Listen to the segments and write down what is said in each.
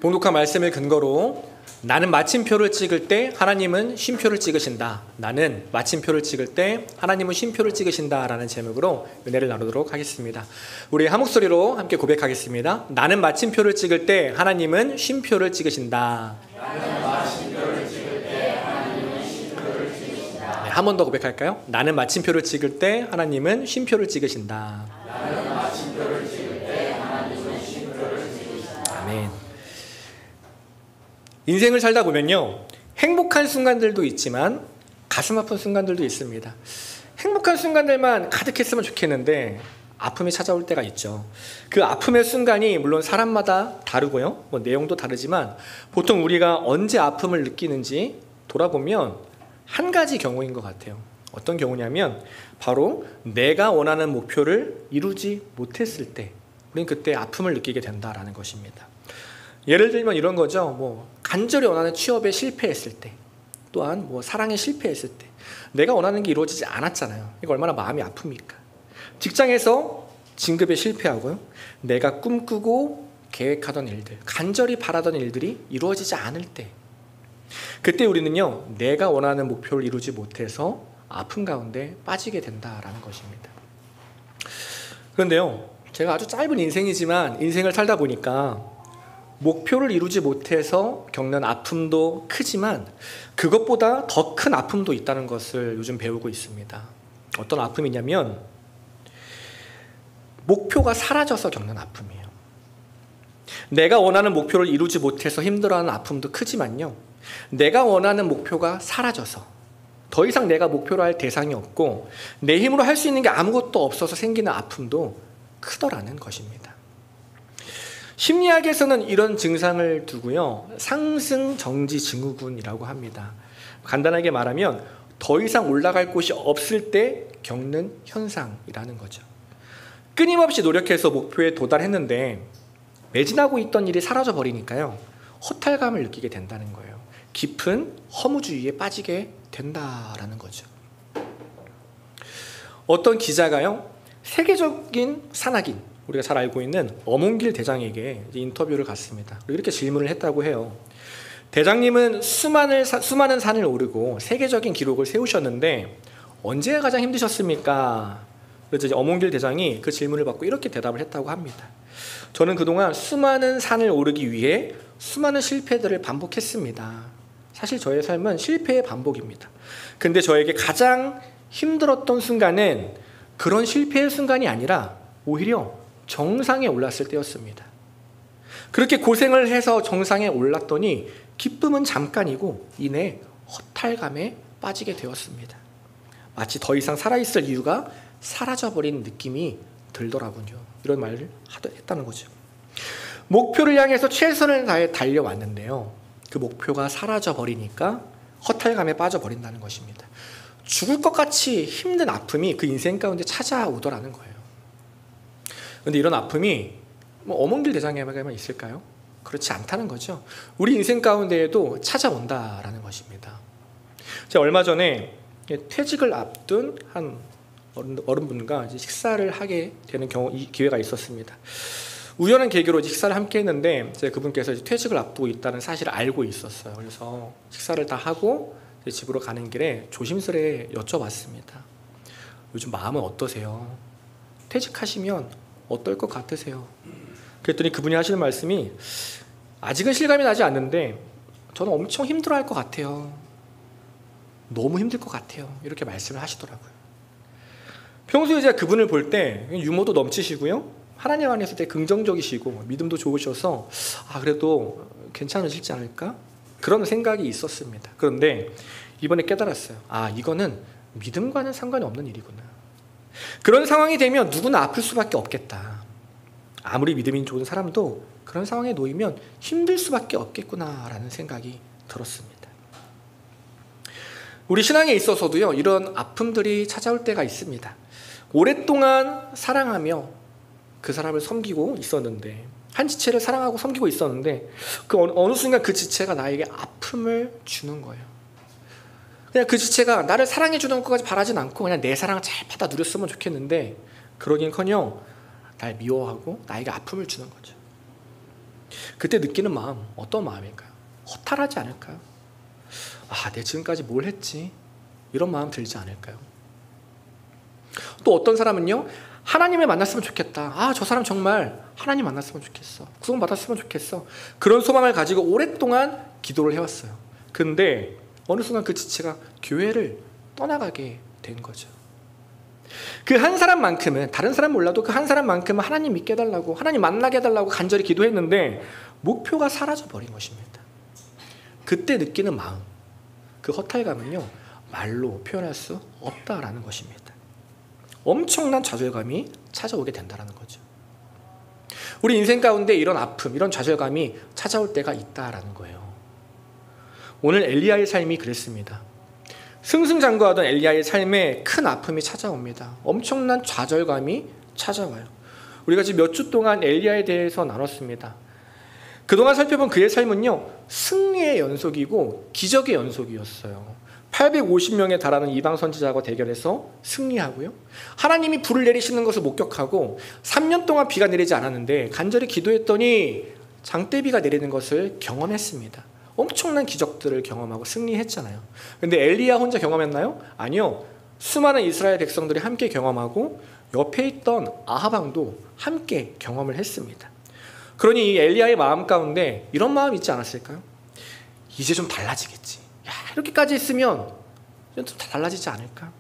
봉독한 말씀을 근거로 나는 마침표를 찍을 때 하나님은 쉼표를 찍으신다. 나는 마침표를 찍을 때 하나님은 쉼표를 찍으신다 라는 제목으로 은혜를 나누도록 하겠습니다. 우리 한 목소리로 함께 고백하겠습니다. 나는 마침표를 찍을 때 하나님은 쉼표를 찍으신다. 나는 마침표를 찍을 때 하나님은 쉼표를 찍으신다. 네, 한 번 더 고백할까요? 나는 마침표를 찍을 때 하나님은 쉼표를 찍으신다. 나는 마침표를 찍을 때 하나님은 쉼표를 찍으신다. 아멘. 인생을 살다 보면요, 행복한 순간들도 있지만 가슴 아픈 순간들도 있습니다. 행복한 순간들만 가득했으면 좋겠는데 아픔이 찾아올 때가 있죠. 그 아픔의 순간이 물론 사람마다 다르고요, 내용도 다르지만 보통 우리가 언제 아픔을 느끼는지 돌아보면 한 가지 경우인 것 같아요. 어떤 경우냐면 바로 내가 원하는 목표를 이루지 못했을 때 우리는 그때 아픔을 느끼게 된다라는 것입니다. 예를 들면 이런 거죠. 간절히 원하는 취업에 실패했을 때, 또한 사랑에 실패했을 때, 내가 원하는 게 이루어지지 않았잖아요. 이거 얼마나 마음이 아픕니까? 직장에서 진급에 실패하고요, 내가 꿈꾸고 계획하던 일들, 간절히 바라던 일들이 이루어지지 않을 때, 그때 우리는요, 내가 원하는 목표를 이루지 못해서 아픔 가운데 빠지게 된다라는 것입니다. 그런데요, 제가 아주 짧은 인생이지만 인생을 살다 보니까 목표를 이루지 못해서 겪는 아픔도 크지만 그것보다 더 큰 아픔도 있다는 것을 요즘 배우고 있습니다. 어떤 아픔이냐면 목표가 사라져서 겪는 아픔이에요. 내가 원하는 목표를 이루지 못해서 힘들어하는 아픔도 크지만요, 내가 원하는 목표가 사라져서 더 이상 내가 목표로 할 대상이 없고 내 힘으로 할 수 있는 게 아무것도 없어서 생기는 아픔도 크더라는 것입니다. 심리학에서는 이런 증상을 두고요, 상승정지 증후군이라고 합니다. 간단하게 말하면 더 이상 올라갈 곳이 없을 때 겪는 현상이라는 거죠. 끊임없이 노력해서 목표에 도달했는데 매진하고 있던 일이 사라져 버리니까요, 허탈감을 느끼게 된다는 거예요. 깊은 허무주의에 빠지게 된다라는 거죠. 어떤 기자가요, 세계적인 산악인, 우리가 잘 알고 있는 어몽길 대장에게 인터뷰를 갔습니다. 이렇게 질문을 했다고 해요. 대장님은 수많은 산을 오르고 세계적인 기록을 세우셨는데 언제 가장 힘드셨습니까? 그래서 이제 어몽길 대장이 그 질문을 받고 이렇게 대답을 했다고 합니다. 저는 그동안 수많은 산을 오르기 위해 수많은 실패들을 반복했습니다. 사실 저의 삶은 실패의 반복입니다. 근데 저에게 가장 힘들었던 순간은 그런 실패의 순간이 아니라 오히려 정상에 올랐을 때였습니다. 그렇게 고생을 해서 정상에 올랐더니 기쁨은 잠깐이고 이내 허탈감에 빠지게 되었습니다. 마치 더 이상 살아있을 이유가 사라져버린 느낌이 들더라고요. 이런 말을 했다는 거죠. 목표를 향해서 최선을 다해 달려왔는데요, 그 목표가 사라져버리니까 허탈감에 빠져버린다는 것입니다. 죽을 것 같이 힘든 아픔이 그 인생 가운데 찾아오더라는 거예요. 그런데 이런 아픔이 어몽길 대장에게만 있을까요? 그렇지 않다는 거죠. 우리 인생 가운데에도 찾아온다라는 것입니다. 제가 얼마 전에 퇴직을 앞둔 한 어른분과 식사를 하게 되는 기회가 있었습니다. 우연한 계기로 식사를 함께 했는데 제가 그분께서 퇴직을 앞두고 있다는 사실을 알고 있었어요. 그래서 식사를 다 하고 집으로 가는 길에 조심스레 여쭤봤습니다. 요즘 마음은 어떠세요? 퇴직하시면 어떨 것 같으세요? 그랬더니 그분이 하시는 말씀이 아직은 실감이 나지 않는데 저는 엄청 힘들어할 것 같아요. 너무 힘들 것 같아요. 이렇게 말씀을 하시더라고요. 평소에 제가 그분을 볼 때 유머도 넘치시고요, 하나님 안에서 되게 긍정적이시고 믿음도 좋으셔서 그래도 괜찮으실지 않을까? 그런 생각이 있었습니다. 그런데 이번에 깨달았어요. 이거는 믿음과는 상관이 없는 일이구나. 그런 상황이 되면 누구나 아플 수밖에 없겠다. 아무리 믿음이 좋은 사람도 그런 상황에 놓이면 힘들 수밖에 없겠구나라는 생각이 들었습니다. 우리 신앙에 있어서도요, 이런 아픔들이 찾아올 때가 있습니다. 오랫동안 사랑하며 그 사람을 섬기고 있었는데, 한 지체를 사랑하고 섬기고 있었는데 그 어느 순간 그 지체가 나에게 아픔을 주는 거예요. 그냥 그 지체가 나를 사랑해 주는 것까지 바라진 않고 그냥 내 사랑을 잘 받아 누렸으면 좋겠는데 그러긴커녕 날 미워하고 나에게 아픔을 주는 거죠. 그때 느끼는 마음, 어떤 마음일까요? 허탈하지 않을까요? 내가 지금까지 뭘 했지? 이런 마음 들지 않을까요? 또 어떤 사람은요, 하나님을 만났으면 좋겠다. 저 사람 정말 하나님 만났으면 좋겠어. 구원받았으면 좋겠어. 그런 소망을 가지고 오랫동안 기도를 해왔어요. 근데 어느 순간 그 지체가 교회를 떠나가게 된 거죠. 그 한 사람만큼은, 다른 사람 몰라도 그 한 사람만큼은 하나님 믿게 해달라고, 하나님 만나게 해달라고 간절히 기도했는데 목표가 사라져버린 것입니다. 그때 느끼는 마음, 그 허탈감은요, 말로 표현할 수 없다라는 것입니다. 엄청난 좌절감이 찾아오게 된다는 거죠. 우리 인생 가운데 이런 아픔, 이런 좌절감이 찾아올 때가 있다라는 거예요. 오늘 엘리야의 삶이 그랬습니다. 승승장구하던 엘리야의 삶에 큰 아픔이 찾아옵니다. 엄청난 좌절감이 찾아와요. 우리가 지금 몇 주 동안 엘리야에 대해서 나눴습니다. 그동안 살펴본 그의 삶은요, 승리의 연속이고 기적의 연속이었어요. 850명에 달하는 이방 선지자와 대결해서 승리하고요, 하나님이 불을 내리시는 것을 목격하고 3년 동안 비가 내리지 않았는데 간절히 기도했더니 장대비가 내리는 것을 경험했습니다. 엄청난 기적들을 경험하고 승리했잖아요. 근데 엘리야 혼자 경험했나요? 아니요. 수많은 이스라엘 백성들이 함께 경험하고 옆에 있던 아합 왕도 함께 경험을 했습니다. 그러니 이 엘리야의 마음 가운데 이런 마음이 있지 않았을까요? 이제 좀 달라지겠지. 이렇게까지 했으면 좀 달라지지 않을까?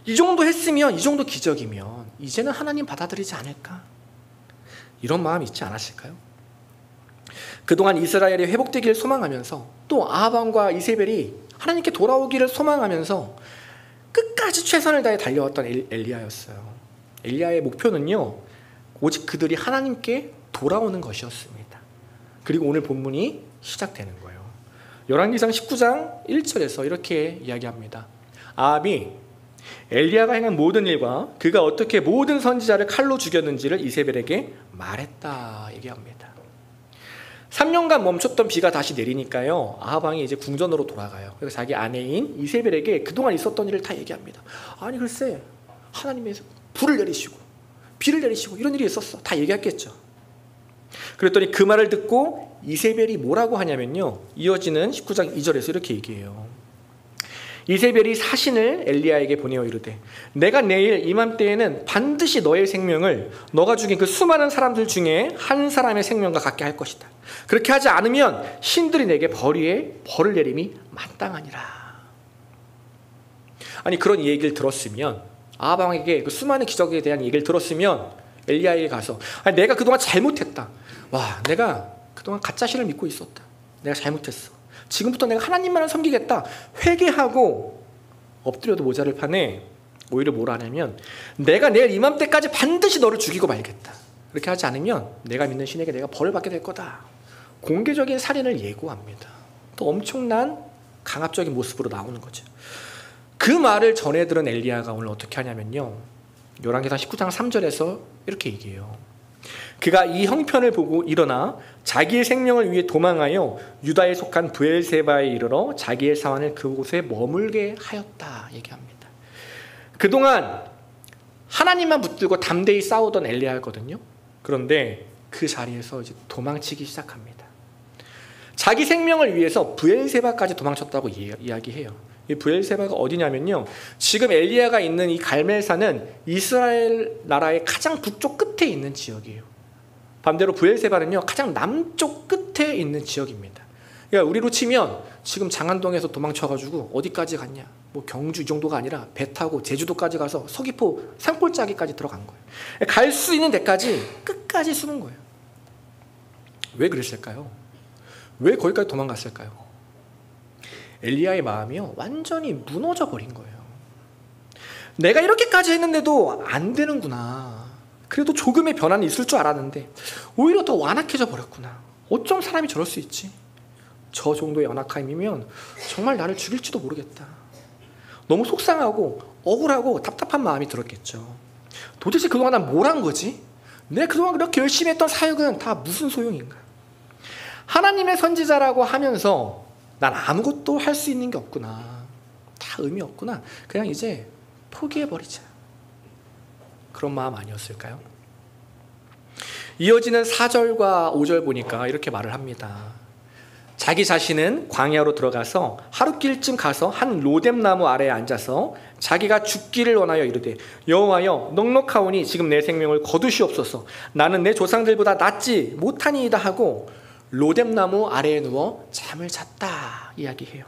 이 정도 했으면, 이 정도 기적이면 이제는 하나님 받아들이지 않을까? 이런 마음이 있지 않았을까요? 그동안 이스라엘이 회복되기를 소망하면서, 또 아합 왕과 이세벨이 하나님께 돌아오기를 소망하면서 끝까지 최선을 다해 달려왔던 엘리야였어요. 엘리야의 목표는요, 오직 그들이 하나님께 돌아오는 것이었습니다. 그리고 오늘 본문이 시작되는 거예요. 열왕기상 19장 1절에서 이렇게 이야기합니다. 아합이 엘리야가 행한 모든 일과 그가 어떻게 모든 선지자를 칼로 죽였는지를 이세벨에게 말했다 얘기합니다. 3년간 멈췄던 비가 다시 내리니까요, 아합 왕이 이제 궁전으로 돌아가요. 그래서 자기 아내인 이세벨에게 그동안 있었던 일을 다 얘기합니다. 아니 글쎄, 하나님께서 불을 내리시고 비를 내리시고 이런 일이 있었어. 다 얘기했겠죠. 그랬더니 그 말을 듣고 이세벨이 뭐라고 하냐면요, 이어지는 19장 2절에서 이렇게 얘기해요. 이세벨이 사신을 엘리야에게 보내어 이르되, 내가 내일 이맘때에는 반드시 너의 생명을 너가 죽인 그 수많은 사람들 중에 한 사람의 생명과 같게 할 것이다. 그렇게 하지 않으면 신들이 내게 벌을 내림이 마땅하니라. 아니, 그런 얘기를 들었으면, 아합 왕에게 그 수많은 기적에 대한 얘기를 들었으면 엘리야에게 가서, 내가 그동안 잘못했다. 내가 그동안 가짜신을 믿고 있었다. 내가 잘못했어. 지금부터 내가 하나님만을 섬기겠다. 회개하고 엎드려도 모자를 파네. 오히려 뭐라 하냐면, 내가 내일 이맘때까지 반드시 너를 죽이고 말겠다. 그렇게 하지 않으면 내가 믿는 신에게 내가 벌을 받게 될 거다. 공개적인 살인을 예고합니다. 또 엄청난 강압적인 모습으로 나오는 거죠. 그 말을 전해 들은 엘리야가 오늘 어떻게 하냐면요, 열왕기상 19장 3절에서 이렇게 얘기해요. 그가 이 형편을 보고 일어나 자기의 생명을 위해 도망하여 유다에 속한 브엘세바에 이르러 자기의 사환을 그곳에 머물게 하였다 얘기합니다. 그동안 하나님만 붙들고 담대히 싸우던 엘리야거든요. 그런데 그 자리에서 이제 도망치기 시작합니다. 자기 생명을 위해서 브엘세바까지 도망쳤다고 이야기해요. 이 브엘세바가 어디냐면요, 지금 엘리야가 있는 이 갈멜산은 이스라엘 나라의 가장 북쪽 끝에 있는 지역이에요. 반대로 브엘세바는요, 가장 남쪽 끝에 있는 지역입니다. 그러니까 우리로 치면 지금 장안동에서 도망쳐가지고 어디까지 갔냐, 뭐 경주 이 정도가 아니라 배 타고 제주도까지 가서 서귀포 산골짜기까지 들어간 거예요. 갈 수 있는 데까지 끝까지 숨은 거예요. 왜 그랬을까요? 왜 거기까지 도망갔을까요? 엘리야의 마음이요, 완전히 무너져 버린 거예요. 내가 이렇게까지 했는데도 안 되는구나. 그래도 조금의 변화는 있을 줄 알았는데 오히려 더 완악해져 버렸구나. 어쩜 사람이 저럴 수 있지? 저 정도의 연약함이면 정말 나를 죽일지도 모르겠다. 너무 속상하고 억울하고 답답한 마음이 들었겠죠. 도대체 그동안 난 뭘 한 거지? 내가 그동안 그렇게 열심히 했던 사역은 다 무슨 소용인가? 하나님의 선지자라고 하면서 난 아무것도 할 수 있는 게 없구나. 다 의미 없구나. 그냥 이제 포기해버리자. 그런 마음 아니었을까요? 이어지는 4절과 5절 보니까 이렇게 말을 합니다. 자기 자신은 광야로 들어가서 하룻길쯤 가서 한 로뎀나무 아래에 앉아서 자기가 죽기를 원하여 이르되 여호와여 넉넉하오니 지금 내 생명을 거두시옵소서. 나는 내 조상들보다 낫지 못하니이다 하고 로뎀나무 아래에 누워 잠을 잤다 이야기해요.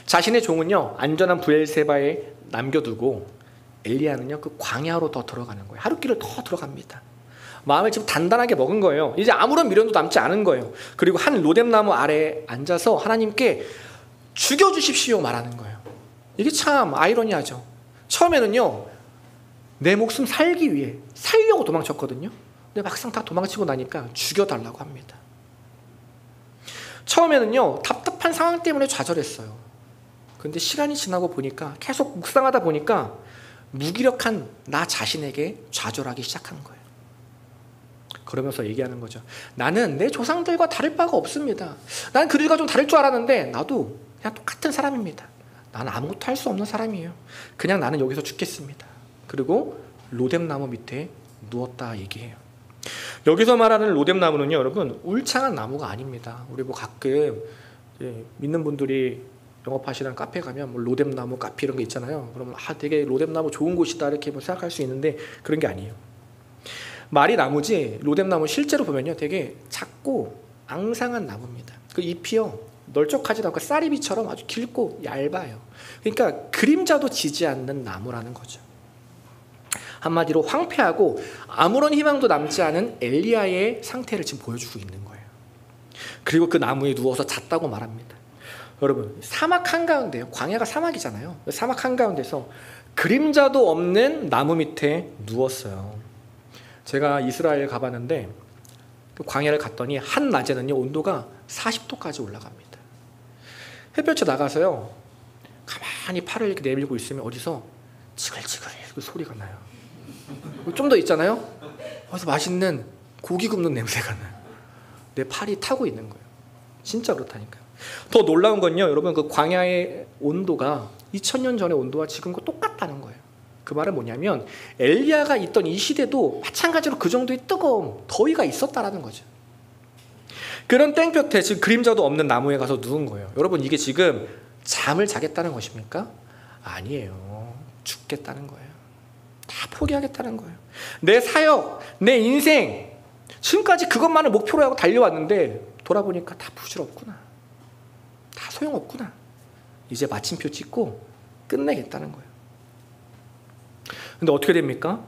자신의 종은요 안전한 브엘세바에 남겨두고 엘리야는요 그 광야로 더 들어가는 거예요. 하룻길을 더 들어갑니다. 마음을 지금 단단하게 먹은 거예요. 이제 아무런 미련도 남지 않은 거예요. 그리고 한 로뎀나무 아래에 앉아서 하나님께 죽여주십시오 말하는 거예요. 이게 참 아이러니하죠. 처음에는요 내 목숨 살기 위해 살려고 도망쳤거든요. 근데 막상 다 도망치고 나니까 죽여달라고 합니다. 처음에는요 답답한 상황 때문에 좌절했어요. 근데 시간이 지나고 보니까 계속 묵상하다 보니까 무기력한 나 자신에게 좌절하기 시작한 거예요. 그러면서 얘기하는 거죠. 나는 내 조상들과 다를 바가 없습니다. 난 그들과 좀 다를 줄 알았는데 나도 그냥 똑같은 사람입니다. 나는 아무것도 할 수 없는 사람이에요. 그냥 나는 여기서 죽겠습니다. 그리고 로뎀나무 밑에 누웠다 얘기해요. 여기서 말하는 로뎀나무는요 여러분 울창한 나무가 아닙니다. 우리 뭐 가끔 믿는 분들이 영업하시는 카페 가면 뭐 로뎀나무 카페 이런 게 있잖아요. 그러면 되게 로뎀나무 좋은 곳이다 이렇게 뭐 생각할 수 있는데 그런 게 아니에요. 말이 나무지 로뎀나무 실제로 보면요 되게 작고 앙상한 나무입니다. 그 잎이요 널쩍하지도 않고 쌀잎이처럼 아주 길고 얇아요. 그러니까 그림자도 지지 않는 나무라는 거죠. 한마디로 황폐하고 아무런 희망도 남지 않은 엘리야의 상태를 지금 보여주고 있는 거예요. 그리고 그 나무에 누워서 잤다고 말합니다. 여러분 사막 한가운데요 광야가 사막이잖아요. 사막 한가운데서 그림자도 없는 나무 밑에 누웠어요. 제가 이스라엘 가봤는데 그 광야를 갔더니 한낮에는요 온도가 40도까지 올라갑니다. 햇볕에 나가서요 가만히 팔을 이렇게 내밀고 있으면 어디서 지글지글 그 소리가 나요. 좀 더 있잖아요. 어디서 맛있는 고기 굽는 냄새가 나요. 내 팔이 타고 있는 거예요. 진짜 그렇다니까요. 더 놀라운 건요 여러분 그 광야의 온도가 2000년 전의 온도와 지금과 똑같다는 거예요. 그 말은 뭐냐면 엘리야가 있던 이 시대도 마찬가지로 그 정도의 뜨거움, 더위가 있었다라는 거죠. 그런 땡볕에 지금 그림자도 없는 나무에 가서 누운 거예요. 여러분 이게 지금 잠을 자겠다는 것입니까? 아니에요. 죽겠다는 거예요. 다 포기하겠다는 거예요. 내 사역, 내 인생 지금까지 그것만을 목표로 하고 달려왔는데 돌아보니까 다 부질없구나. 다 소용없구나. 이제 마침표 찍고 끝내겠다는 거예요. 근데 어떻게 됩니까?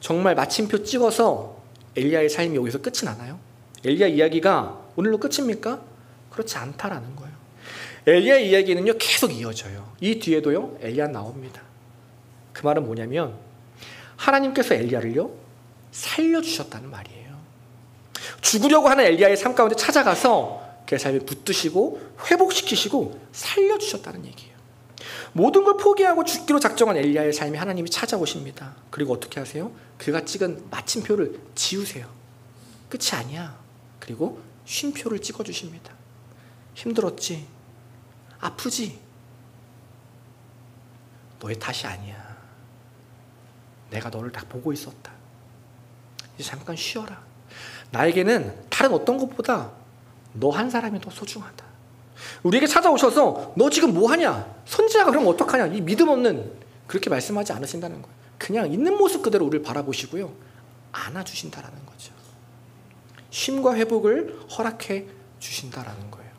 정말 마침표 찍어서 엘리야의 삶이 여기서 끝이 나나요? 엘리야 이야기가 오늘로 끝입니까? 그렇지 않다라는 거예요. 엘리야 이야기는요 계속 이어져요. 이 뒤에도요 엘리야 나옵니다. 그 말은 뭐냐면 하나님께서 엘리야를요 살려주셨다는 말이에요. 죽으려고 하는 엘리야의 삶 가운데 찾아가서 그의 삶을 붙드시고 회복시키시고 살려주셨다는 얘기예요. 모든 걸 포기하고 죽기로 작정한 엘리야의 삶에 하나님이 찾아오십니다. 그리고 어떻게 하세요? 그가 찍은 마침표를 지우세요. 끝이 아니야. 그리고 쉼표를 찍어주십니다. 힘들었지? 아프지? 너의 탓이 아니야. 내가 너를 다 보고 있었다. 이제 잠깐 쉬어라. 나에게는 다른 어떤 것보다 너 한 사람이 더 소중하다. 우리에게 찾아오셔서 너 지금 뭐하냐? 선지자가 그러면 어떡하냐? 이 믿음 없는 그렇게 말씀하지 않으신다는 거예요. 그냥 있는 모습 그대로 우리를 바라보시고요 안아주신다라는 거죠. 쉼과 회복을 허락해 주신다라는 거예요.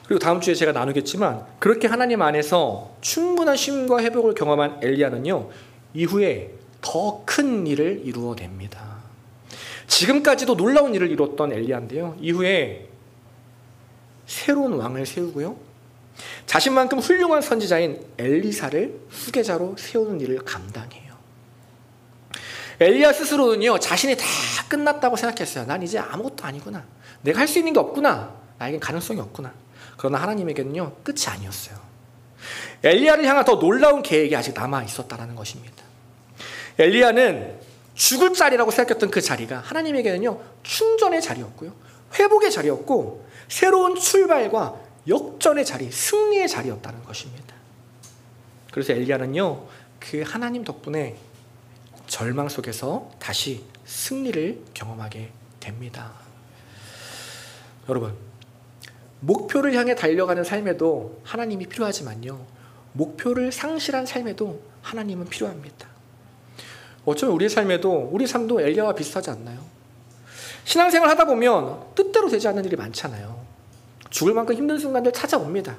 그리고 다음 주에 제가 나누겠지만 그렇게 하나님 안에서 충분한 쉼과 회복을 경험한 엘리야는요 이후에 더 큰 일을 이루어냅니다. 지금까지도 놀라운 일을 이뤘던 엘리야인데요 이후에 새로운 왕을 세우고요 자신만큼 훌륭한 선지자인 엘리사를 후계자로 세우는 일을 감당해요. 엘리야 스스로는요 자신이 다 끝났다고 생각했어요. 난 이제 아무것도 아니구나. 내가 할 수 있는 게 없구나. 나에겐 가능성이 없구나. 그러나 하나님에게는요 끝이 아니었어요. 엘리야를 향한 더 놀라운 계획이 아직 남아 있었다는 것입니다. 엘리야는 죽을 자리라고 생각했던 그 자리가 하나님에게는요 충전의 자리였고요 회복의 자리였고 새로운 출발과 역전의 자리, 승리의 자리였다는 것입니다. 그래서 엘리야는요 그 하나님 덕분에 절망 속에서 다시 승리를 경험하게 됩니다. 여러분, 목표를 향해 달려가는 삶에도 하나님이 필요하지만요, 목표를 상실한 삶에도 하나님은 필요합니다. 어쩌면 우리의 삶에도, 우리 삶도 엘리야와 비슷하지 않나요? 신앙생활 하다 보면 뜻대로 되지 않는 일이 많잖아요. 죽을 만큼 힘든 순간들 찾아옵니다.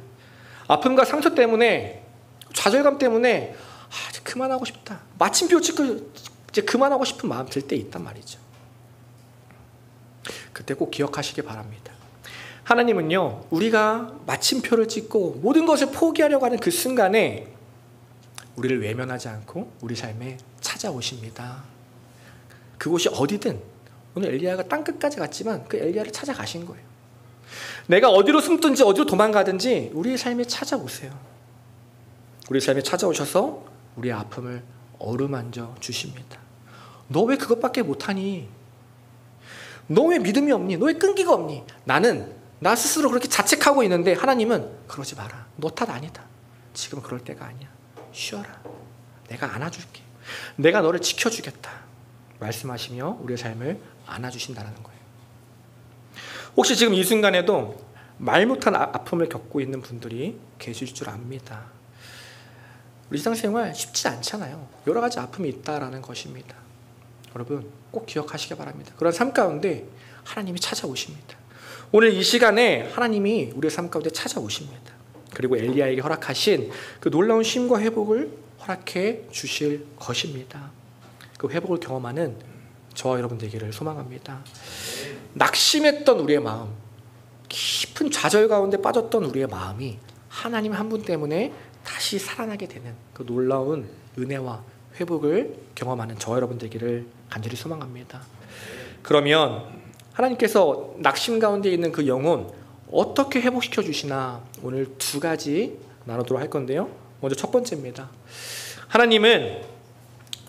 아픔과 상처 때문에, 좌절감 때문에 이제 그만하고 싶다, 마침표 찍고 이제 그만하고 싶은 마음 들 때 있단 말이죠. 그때 꼭 기억하시기 바랍니다. 하나님은요, 우리가 마침표를 찍고 모든 것을 포기하려고 하는 그 순간에 우리를 외면하지 않고 우리 삶에 찾아오십니다. 그곳이 어디든, 오늘 엘리야가 땅끝까지 갔지만 그 엘리야를 찾아가신 거예요. 내가 어디로 숨든지 어디로 도망가든지 우리의 삶에 찾아오세요. 우리 삶에 찾아오셔서 우리의 아픔을 어루만져 주십니다. 너 왜 그것밖에 못하니? 너 왜 믿음이 없니? 너 왜 끈기가 없니? 나는 나 스스로 그렇게 자책하고 있는데 하나님은 그러지 마라. 너 탓 아니다. 지금 그럴 때가 아니야. 쉬어라. 내가 안아줄게. 내가 너를 지켜주겠다. 말씀하시며 우리의 삶을 안아주신다는 거예요. 혹시 지금 이 순간에도 말 못한 아픔을 겪고 있는 분들이 계실 줄 압니다. 우리 신앙생활 쉽지 않잖아요. 여러 가지 아픔이 있다라는 것입니다. 여러분 꼭 기억하시기 바랍니다. 그런 삶 가운데 하나님이 찾아오십니다. 오늘 이 시간에 하나님이 우리의 삶 가운데 찾아오십니다. 그리고 엘리야에게 허락하신 그 놀라운 쉼과 회복을 허락해 주실 것입니다. 그 회복을 경험하는 저와 여러분 되기를 소망합니다. 낙심했던 우리의 마음, 깊은 좌절 가운데 빠졌던 우리의 마음이 하나님 한 분 때문에 다시 살아나게 되는 그 놀라운 은혜와 회복을 경험하는 저와 여러분 되기를 간절히 소망합니다. 그러면 하나님께서 낙심 가운데 있는 그 영혼 어떻게 회복시켜 주시나 오늘 두 가지 나누도록 할 건데요. 먼저 첫 번째입니다. 하나님은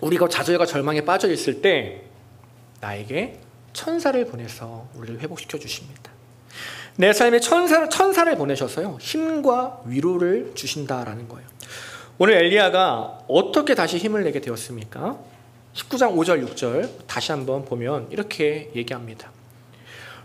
우리가 좌절과 절망에 빠져 있을 때 나에게 천사를 보내서 우리를 회복시켜 주십니다. 내 삶에 천사를 보내셔서요, 힘과 위로를 주신다라는 거예요. 오늘 엘리야가 어떻게 다시 힘을 내게 되었습니까? 19장 5절 6절 다시 한번 보면 이렇게 얘기합니다.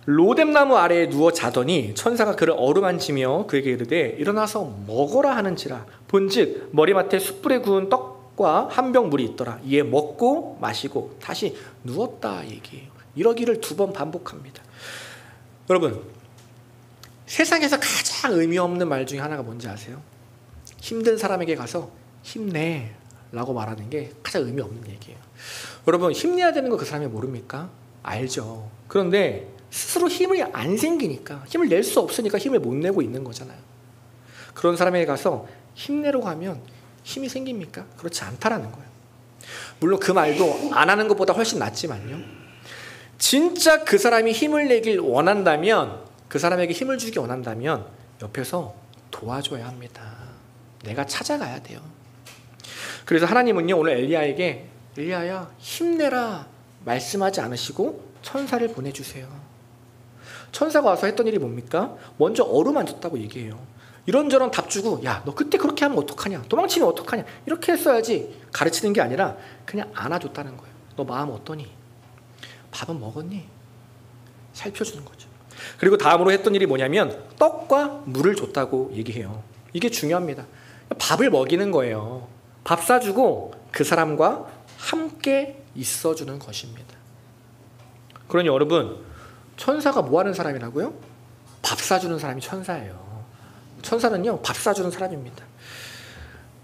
로뎀나무 아래에 누워 자더니 천사가 그를 어루만지며 그에게 이르되 일어나서 먹어라 하는지라. 본즉 머리맡에 숯불에 구운 떡과 한 병 물이 있더라. 이에 먹고 마시고 다시 누웠다 얘기해요. 이러기를 2번 반복합니다. 여러분, 세상에서 가장 의미 없는 말 중에 하나가 뭔지 아세요? 힘든 사람에게 가서 힘내 라고 말하는 게 가장 의미 없는 얘기예요. 여러분, 힘내야 되는 거 그 사람이 모릅니까? 알죠. 그런데 스스로 힘이 안 생기니까, 힘을 낼 수 없으니까 힘을 못 내고 있는 거잖아요. 그런 사람에게 가서 힘내라고 하면 힘이 생깁니까? 그렇지 않다라는 거예요. 물론 그 말도 안 하는 것보다 훨씬 낫지만요, 진짜 그 사람이 힘을 내길 원한다면, 그 사람에게 힘을 주기 원한다면 옆에서 도와줘야 합니다. 내가 찾아가야 돼요. 그래서 하나님은요, 오늘 엘리야에게 엘리야야 힘내라 말씀하지 않으시고 천사를 보내주세요. 천사가 와서 했던 일이 뭡니까? 먼저 어루만졌다고 얘기해요. 이런저런 답 주고, 야, 너 그때 그렇게 하면 어떡하냐, 도망치면 어떡하냐, 이렇게 했어야지 가르치는 게 아니라 그냥 안아줬다는 거예요. 너 마음 어떠니? 밥은 먹었니? 살펴주는 거죠. 그리고 다음으로 했던 일이 뭐냐면 떡과 물을 줬다고 얘기해요. 이게 중요합니다. 밥을 먹이는 거예요. 밥 사주고 그 사람과 함께 있어주는 것입니다. 그러니 여러분, 천사가 뭐 하는 사람이라고요? 밥 사주는 사람이 천사예요. 천사는요, 밥 사주는 사람입니다.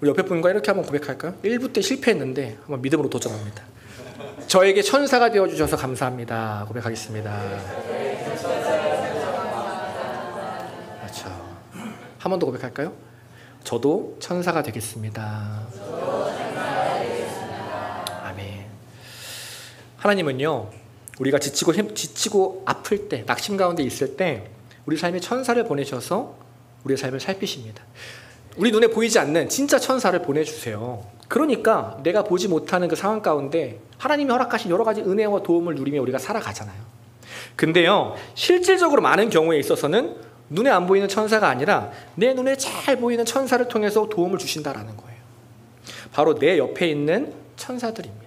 우리 옆에 분과 이렇게 한번 고백할까요? 1부 때 실패했는데 한번 믿음으로 도전합니다. 저에게 천사가 되어주셔서 감사합니다. 고백하겠습니다. 그렇죠. 한 번 더 고백할까요? 저도 천사가 되겠습니다. 아멘. 하나님은요, 우리가 지치고 아플 때, 낙심 가운데 있을 때 우리 삶에 천사를 보내셔서 우리의 삶을 살피십니다. 우리 눈에 보이지 않는 진짜 천사를 보내주세요. 그러니까 내가 보지 못하는 그 상황 가운데 하나님이 허락하신 여러 가지 은혜와 도움을 누리며 우리가 살아가잖아요. 근데요, 실질적으로 많은 경우에 있어서는 눈에 안 보이는 천사가 아니라 내 눈에 잘 보이는 천사를 통해서 도움을 주신다라는 거예요. 바로 내 옆에 있는 천사들입니다.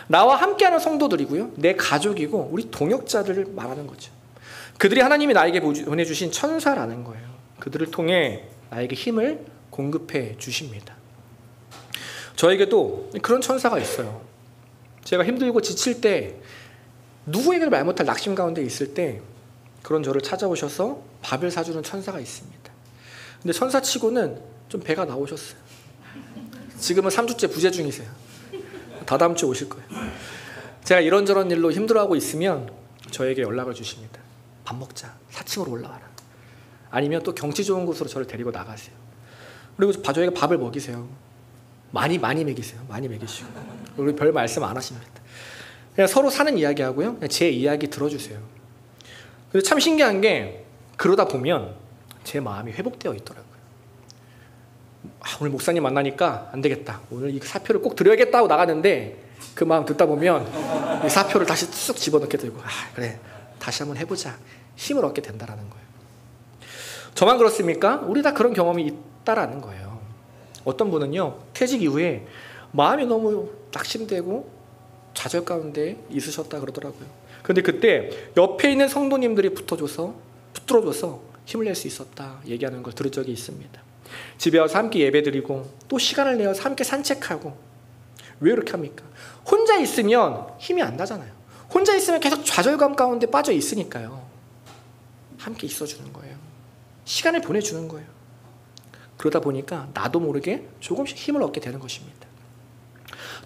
나와 함께하는 성도들이고요. 내 가족이고 우리 동역자들을 말하는 거죠. 그들이 하나님이 나에게 보내주신 천사라는 거예요. 그들을 통해 나에게 힘을 공급해 주십니다. 저에게도 그런 천사가 있어요. 제가 힘들고 지칠 때, 누구에게도 말 못할 낙심 가운데 있을 때 그런 저를 찾아오셔서 밥을 사주는 천사가 있습니다. 근데 천사치고는 좀 배가 나오셨어요. 지금은 3주째 부재 중이세요. 다다음 주에 오실 거예요. 제가 이런저런 일로 힘들어하고 있으면 저에게 연락을 주십니다. 밥 먹자. 4층으로 올라와라. 아니면 또 경치 좋은 곳으로 저를 데리고 나가세요. 그리고 저에게 밥을 먹이세요. 많이 먹이세요. 많이 먹이시고. 그리고 별 말씀 안 하십니다. 그냥 서로 사는 이야기 하고요. 그냥 제 이야기 들어주세요. 근데 참 신기한 게, 그러다 보면 제 마음이 회복되어 있더라고요. 오늘 목사님 만나니까 안 되겠다. 오늘 이 사표를 꼭 드려야겠다 하고 나가는데, 그 마음 듣다 보면 이 사표를 다시 쑥 집어넣게 되고, 그래, 다시 한번 해보자. 힘을 얻게 된다라는 거예요. 저만 그렇습니까? 우리 다 그런 경험이 있다라는 거예요. 어떤 분은요, 퇴직 이후에 마음이 너무 낙심되고 좌절 가운데 있으셨다 그러더라고요. 그런데 그때 옆에 있는 성도님들이 붙들어줘서 힘을 낼 수 있었다 얘기하는 걸 들은 적이 있습니다. 집에 와서 함께 예배드리고 또 시간을 내어서 함께 산책하고. 왜 그렇게 합니까? 혼자 있으면 힘이 안 나잖아요. 혼자 있으면 계속 좌절감 가운데 빠져 있으니까요. 함께 있어주는 거예요. 시간을 보내주는 거예요. 그러다 보니까 나도 모르게 조금씩 힘을 얻게 되는 것입니다.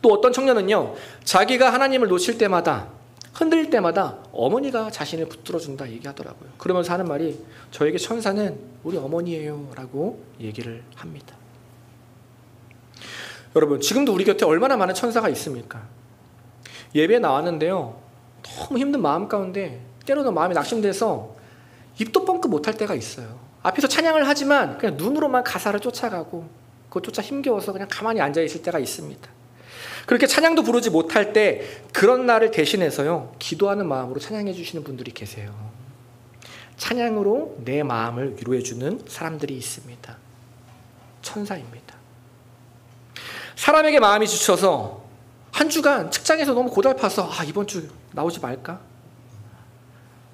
또 어떤 청년은요, 자기가 하나님을 놓칠 때마다, 흔들릴 때마다 어머니가 자신을 붙들어준다 얘기하더라고요. 그러면서 하는 말이, 저에게 천사는 우리 어머니예요 라고 얘기를 합니다. 여러분, 지금도 우리 곁에 얼마나 많은 천사가 있습니까? 예배에 나왔는데요, 너무 힘든 마음 가운데 때로는 마음이 낙심돼서 입도 뻥끗 못할 때가 있어요. 앞에서 찬양을 하지만 그냥 눈으로만 가사를 쫓아가고 그것조차 힘겨워서 그냥 가만히 앉아있을 때가 있습니다. 그렇게 찬양도 부르지 못할 때 그런 나를 대신해서요, 기도하는 마음으로 찬양해 주시는 분들이 계세요. 찬양으로 내 마음을 위로해 주는 사람들이 있습니다. 천사입니다. 사람에게 마음이 지쳐서 한 주간 직장에서 너무 고달파서 이번 주 나오지 말까?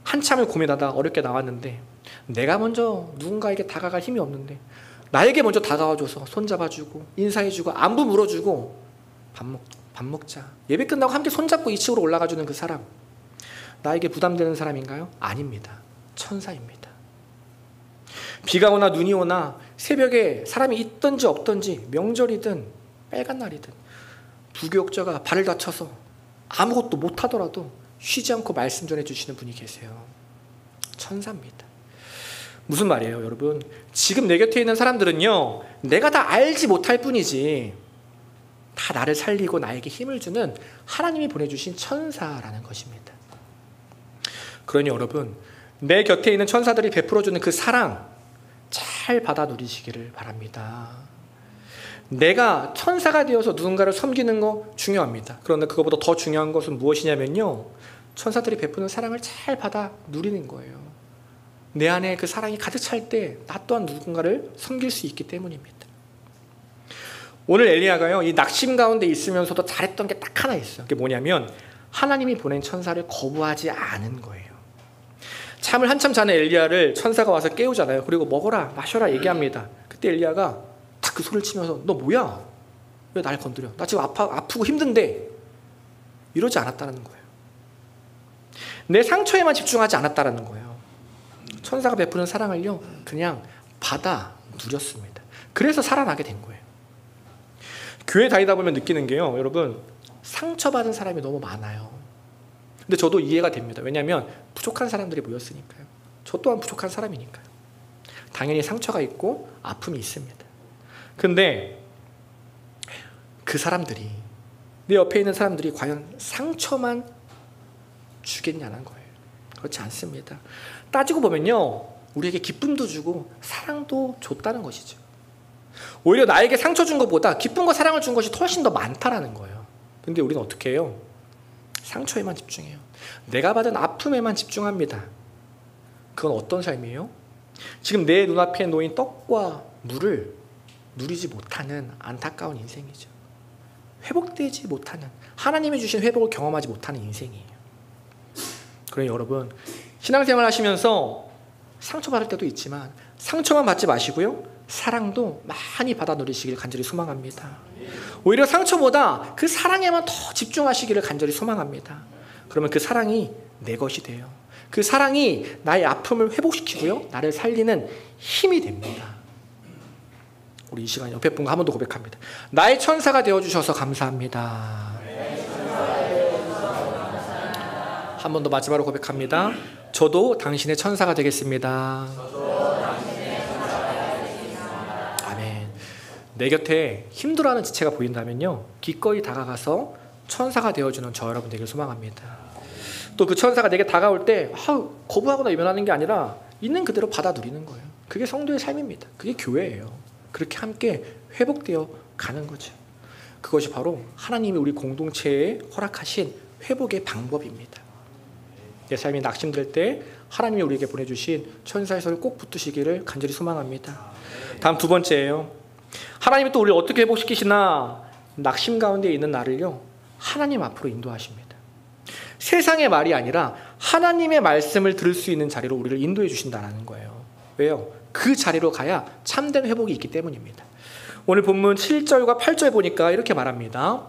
한참을 고민하다 어렵게 나왔는데, 내가 먼저 누군가에게 다가갈 힘이 없는데 나에게 먼저 다가와줘서 손잡아주고 인사해주고 안부 물어주고 밥 먹자. 예배 끝나고 함께 손잡고 2층으로 올라가주는 그 사람, 나에게 부담되는 사람인가요? 아닙니다. 천사입니다. 비가 오나 눈이 오나 새벽에 사람이 있든지 없든지, 명절이든 빨간 날이든 부교육자가 발을 다쳐서 아무것도 못하더라도 쉬지 않고 말씀 전해주시는 분이 계세요. 천사입니다. 무슨 말이에요, 여러분? 지금 내 곁에 있는 사람들은요, 내가 다 알지 못할 뿐이지 다 나를 살리고 나에게 힘을 주는 하나님이 보내주신 천사라는 것입니다. 그러니 여러분, 내 곁에 있는 천사들이 베풀어주는 그 사랑 잘 받아 누리시기를 바랍니다. 내가 천사가 되어서 누군가를 섬기는 거 중요합니다. 그런데 그것보다 더 중요한 것은 무엇이냐면요, 천사들이 베푸는 사랑을 잘 받아 누리는 거예요. 내 안에 그 사랑이 가득 찰 때 나 또한 누군가를 섬길 수 있기 때문입니다. 오늘 엘리야가요, 이 낙심 가운데 있으면서도 잘했던 게 딱 하나 있어요. 그게 뭐냐면 하나님이 보낸 천사를 거부하지 않은 거예요. 잠을 한참 자는 엘리야를 천사가 와서 깨우잖아요. 그리고 먹어라 마셔라 얘기합니다. 그때 엘리야가 딱 그 소리를 치면서, 너 뭐야? 왜 날 건드려? 나 지금 아프고 힘든데. 이러지 않았다는 거예요. 내 상처에만 집중하지 않았다는 거예요. 천사가 베푸는 사랑을요, 그냥 받아 누렸습니다. 그래서 살아나게 된 거예요. 교회 다니다 보면 느끼는 게요, 여러분, 상처받은 사람이 너무 많아요. 근데 저도 이해가 됩니다. 왜냐하면 부족한 사람들이 모였으니까요. 저 또한 부족한 사람이니까요. 당연히 상처가 있고 아픔이 있습니다. 근데 그 사람들이, 내 옆에 있는 사람들이 과연 상처만 주겠냐는 거예요. 그렇지 않습니다. 따지고 보면요, 우리에게 기쁨도 주고 사랑도 줬다는 것이죠. 오히려 나에게 상처 준 것보다 기쁨과 사랑을 준 것이 훨씬 더 많다라는 거예요. 근데 우리는 어떻게 해요? 상처에만 집중해요. 내가 받은 아픔에만 집중합니다. 그건 어떤 삶이에요? 지금 내 눈앞에 놓인 떡과 물을 누리지 못하는 안타까운 인생이죠. 회복되지 못하는, 하나님이 주신 회복을 경험하지 못하는 인생이에요. 그러니 여러분, 신앙생활 하시면서 상처받을 때도 있지만 상처만 받지 마시고요, 사랑도 많이 받아 누리시길 간절히 소망합니다. 오히려 상처보다 그 사랑에만 더 집중하시기를 간절히 소망합니다. 그러면 그 사랑이 내 것이 돼요. 그 사랑이 나의 아픔을 회복시키고요, 나를 살리는 힘이 됩니다. 우리 이 시간 옆에 분과 한 번 더 고백합니다. 나의 천사가 되어주셔서 감사합니다. 한 번 더 마지막으로 고백합니다. 저도 당신의 천사가 되겠습니다. 아멘. 내 곁에 힘들어하는 지체가 보인다면요, 기꺼이 다가가서 천사가 되어주는 저 여러분 되길 소망합니다. 또 그 천사가 내게 다가올 때 거부하거나 외면하는 게 아니라 있는 그대로 받아 누리는 거예요. 그게 성도의 삶입니다. 그게 교회예요. 그렇게 함께 회복되어 가는 거죠. 그것이 바로 하나님이 우리 공동체에 허락하신 회복의 방법입니다. 내 삶이 낙심될 때 하나님이 우리에게 보내주신 천사의 손을 꼭 붙드시기를 간절히 소망합니다. 다음 두 번째예요. 하나님이 또 우리를 어떻게 회복시키시나, 낙심 가운데 있는 나를요, 하나님 앞으로 인도하십니다. 세상의 말이 아니라 하나님의 말씀을 들을 수 있는 자리로 우리를 인도해 주신다는 거예요. 왜요? 그 자리로 가야 참된 회복이 있기 때문입니다. 오늘 본문 7절과 8절 보니까 이렇게 말합니다.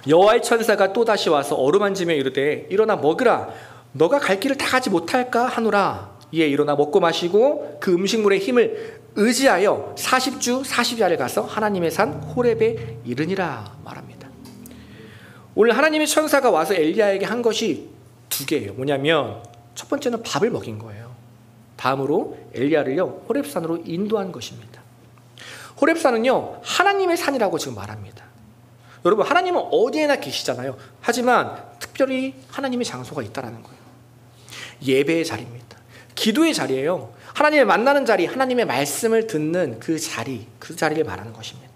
여호와의 천사가 또다시 와서 어루만지며 이르되 일어나 먹으라. 너가 갈 길을 다 가지 못할까 하노라. 이에 일어나 먹고 마시고 그 음식물의 힘을 의지하여 40주 40야를 가서 하나님의 산 호렙에 이르니라 말합니다. 오늘 하나님의 천사가 와서 엘리야에게 한 것이 두 개예요. 뭐냐면 첫 번째는 밥을 먹인 거예요. 다음으로 엘리야를요, 호렙산으로 인도한 것입니다. 호렙산은요, 하나님의 산이라고 지금 말합니다. 여러분, 하나님은 어디에나 계시잖아요. 하지만 특별히 하나님의 장소가 있다는 거예요. 예배의 자리입니다. 기도의 자리예요. 하나님을 만나는 자리, 하나님의 말씀을 듣는 그 자리, 그 자리를 말하는 것입니다.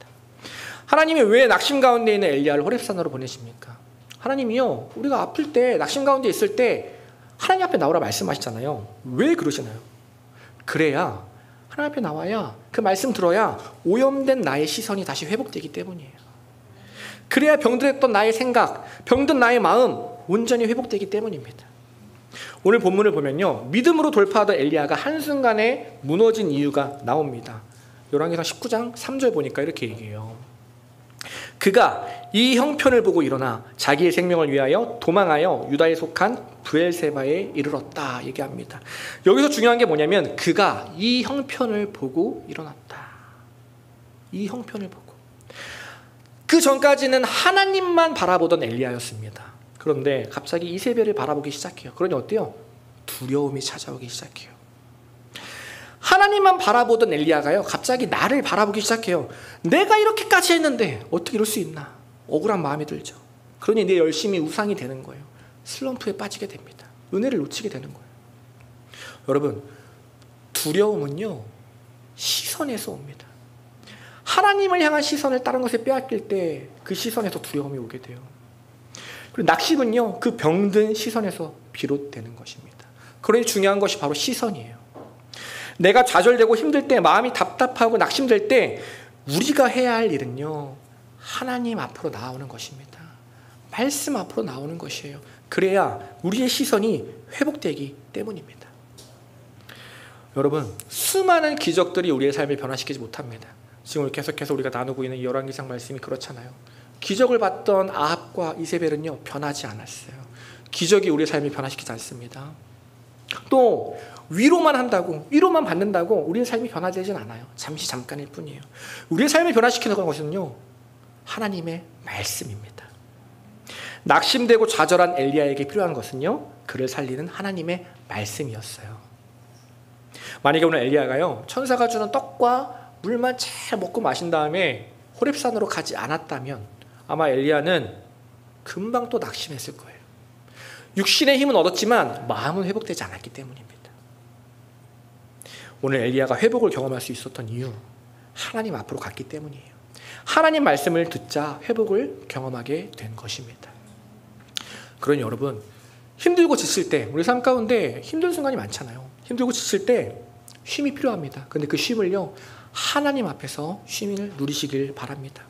하나님이 왜 낙심 가운데 있는 엘리야를 호렙산으로 보내십니까? 하나님이요, 우리가 아플 때, 낙심 가운데 있을 때 하나님 앞에 나오라 말씀하시잖아요. 왜 그러시나요? 그래야, 하나님 앞에 나와야, 그 말씀 들어야 오염된 나의 시선이 다시 회복되기 때문이에요. 그래야 병들었던 나의 생각, 병든 나의 마음 온전히 회복되기 때문입니다. 오늘 본문을 보면요, 믿음으로 돌파하던 엘리야가 한순간에 무너진 이유가 나옵니다. 열왕기상 19장 3절 보니까 이렇게 얘기해요. 그가 이 형편을 보고 일어나 자기의 생명을 위하여 도망하여 유다에 속한 브엘세바에 이르렀다 얘기합니다. 여기서 중요한 게 뭐냐면 그가 이 형편을 보고 일어났다. 이 형편을 보고. 그 전까지는 하나님만 바라보던 엘리야였습니다. 그런데 갑자기 이세벨을 바라보기 시작해요. 그러니 어때요? 두려움이 찾아오기 시작해요. 하나님만 바라보던 엘리야가요, 갑자기 나를 바라보기 시작해요. 내가 이렇게까지 했는데 어떻게 이럴 수 있나? 억울한 마음이 들죠. 그러니 내 열심이 우상이 되는 거예요. 슬럼프에 빠지게 됩니다. 은혜를 놓치게 되는 거예요. 여러분, 두려움은요, 시선에서 옵니다. 하나님을 향한 시선을 다른 것에 빼앗길 때 그 시선에서 두려움이 오게 돼요. 그리고 낙심은요, 그 병든 시선에서 비롯되는 것입니다. 그러니 중요한 것이 바로 시선이에요. 내가 좌절되고 힘들 때, 마음이 답답하고 낙심될 때 우리가 해야 할 일은요, 하나님 앞으로 나오는 것입니다. 말씀 앞으로 나오는 것이에요. 그래야 우리의 시선이 회복되기 때문입니다. 여러분, 수많은 기적들이 우리의 삶을 변화시키지 못합니다. 지금 계속해서 우리가 나누고 있는 이 열왕기상 말씀이 그렇잖아요. 기적을 봤던 아합과 이세벨은요, 변하지 않았어요. 기적이 우리의 삶을 변화시키지 않습니다. 또 위로만 한다고, 위로만 받는다고 우리의 삶이 변화되진 않아요. 잠깐일 뿐이에요. 우리의 삶을 변화시키는 것은요, 하나님의 말씀입니다. 낙심되고 좌절한 엘리야에게 필요한 것은요, 그를 살리는 하나님의 말씀이었어요. 만약에 오늘 엘리야가요, 천사가 주는 떡과 물만 잘 먹고 마신 다음에 호렙산으로 가지 않았다면 아마 엘리야는 금방 또 낙심했을 거예요. 육신의 힘은 얻었지만 마음은 회복되지 않았기 때문입니다. 오늘 엘리야가 회복을 경험할 수 있었던 이유, 하나님 앞으로 갔기 때문이에요. 하나님 말씀을 듣자 회복을 경험하게 된 것입니다. 그러니 여러분, 힘들고 지칠 때, 우리 삶 가운데 힘든 순간이 많잖아요. 힘들고 지칠 때 쉼이 필요합니다. 근데 그 쉼을요, 하나님 앞에서 쉼을 누리시길 바랍니다.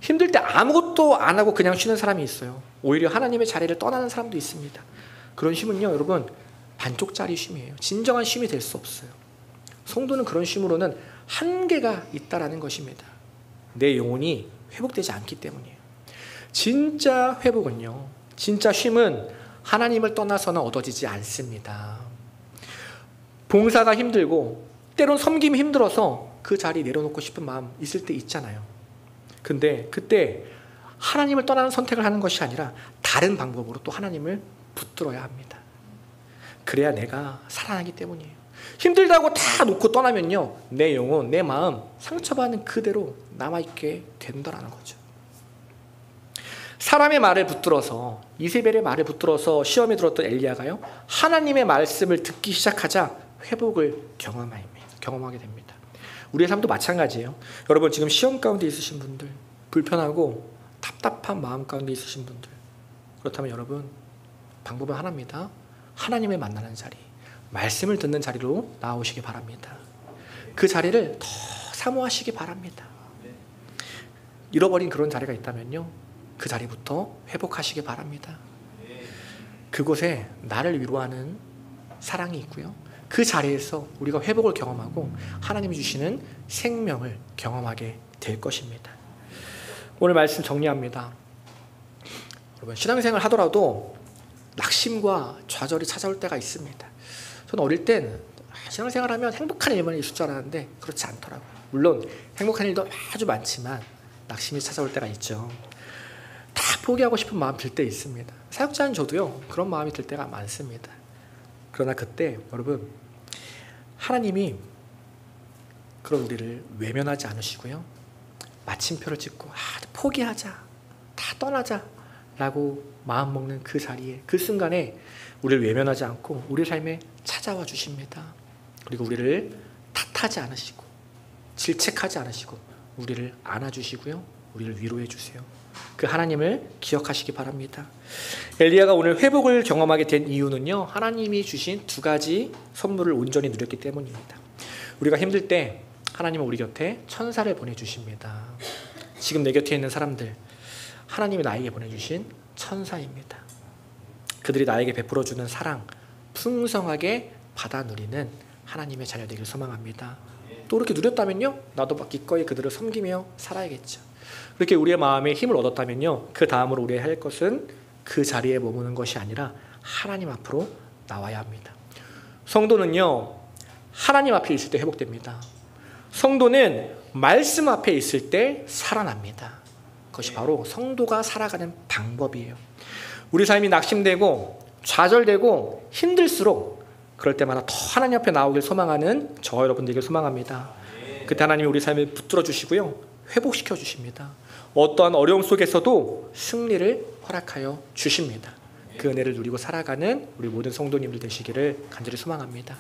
힘들 때 아무것도 안 하고 그냥 쉬는 사람이 있어요. 오히려 하나님의 자리를 떠나는 사람도 있습니다. 그런 쉼은요, 여러분, 반쪽짜리 쉼이에요. 진정한 쉼이 될 수 없어요. 성도는 그런 쉼으로는 한계가 있다라는 것입니다. 내 영혼이 회복되지 않기 때문이에요. 진짜 회복은요, 진짜 쉼은 하나님을 떠나서는 얻어지지 않습니다. 봉사가 힘들고 때론 섬김이 힘들어서 그 자리 내려놓고 싶은 마음 있을 때 있잖아요. 근데 그때 하나님을 떠나는 선택을 하는 것이 아니라 다른 방법으로 또 하나님을 붙들어야 합니다. 그래야 내가 살아나기 때문이에요. 힘들다고 다 놓고 떠나면요, 내 영혼, 내 마음 상처받는 그대로 남아있게 된다는 거죠. 사람의 말을 붙들어서, 이세벨의 말을 붙들어서 시험에 들었던 엘리야가요, 하나님의 말씀을 듣기 시작하자 회복을 경험하게 됩니다. 우리의 삶도 마찬가지예요. 여러분, 지금 시험 가운데 있으신 분들, 불편하고 답답한 마음 가운데 있으신 분들, 그렇다면 여러분, 방법은 하나입니다. 하나님을 만나는 자리, 말씀을 듣는 자리로 나오시기 바랍니다. 그 자리를 더 사모하시기 바랍니다. 잃어버린 그런 자리가 있다면요, 그 자리부터 회복하시기 바랍니다. 그곳에 나를 위로하는 사랑이 있고요, 그 자리에서 우리가 회복을 경험하고 하나님이 주시는 생명을 경험하게 될 것입니다. 오늘 말씀 정리합니다. 여러분, 신앙생활 하더라도 낙심과 좌절이 찾아올 때가 있습니다. 저는 어릴 땐 신앙생활하면 행복한 일만 있을 줄 알았는데 그렇지 않더라고요. 물론 행복한 일도 아주 많지만 낙심이 찾아올 때가 있죠. 다 포기하고 싶은 마음 들 때 있습니다. 사역자인 저도요, 그런 마음이 들 때가 많습니다. 그러나 그때 여러분, 하나님이 그런 우리를 외면하지 않으시고요, 마침표를 찍고 포기하자, 다 떠나자 라고 마음먹는 그 자리에, 그 순간에 우리를 외면하지 않고 우리 삶에 찾아와 주십니다. 그리고 우리를 탓하지 않으시고 질책하지 않으시고 우리를 안아주시고요, 우리를 위로해 주세요. 그 하나님을 기억하시기 바랍니다. 엘리야가 오늘 회복을 경험하게 된 이유는요, 하나님이 주신 두 가지 선물을 온전히 누렸기 때문입니다. 우리가 힘들 때 하나님은 우리 곁에 천사를 보내주십니다. 지금 내 곁에 있는 사람들, 하나님이 나에게 보내주신 천사입니다. 그들이 나에게 베풀어주는 사랑 풍성하게 받아 누리는 하나님의 자녀 되길 소망합니다. 또 그렇게 누렸다면요, 나도 기꺼이 그들을 섬기며 살아야겠죠. 그렇게 우리의 마음에 힘을 얻었다면요, 그 다음으로 우리가 할 것은 그 자리에 머무는 것이 아니라 하나님 앞으로 나와야 합니다. 성도는요, 하나님 앞에 있을 때 회복됩니다. 성도는 말씀 앞에 있을 때 살아납니다. 그것이 바로 성도가 살아가는 방법이에요. 우리 삶이 낙심되고 좌절되고 힘들수록 그럴 때마다 더 하나님 앞에 나오길 소망하는 저 여러분들에게 소망합니다. 그때 하나님이 우리 삶을 붙들어 주시고요, 회복시켜 주십니다. 어떠한 어려움 속에서도 승리를 허락하여 주십니다. 그 은혜를 누리고 살아가는 우리 모든 성도님들 되시기를 간절히 소망합니다.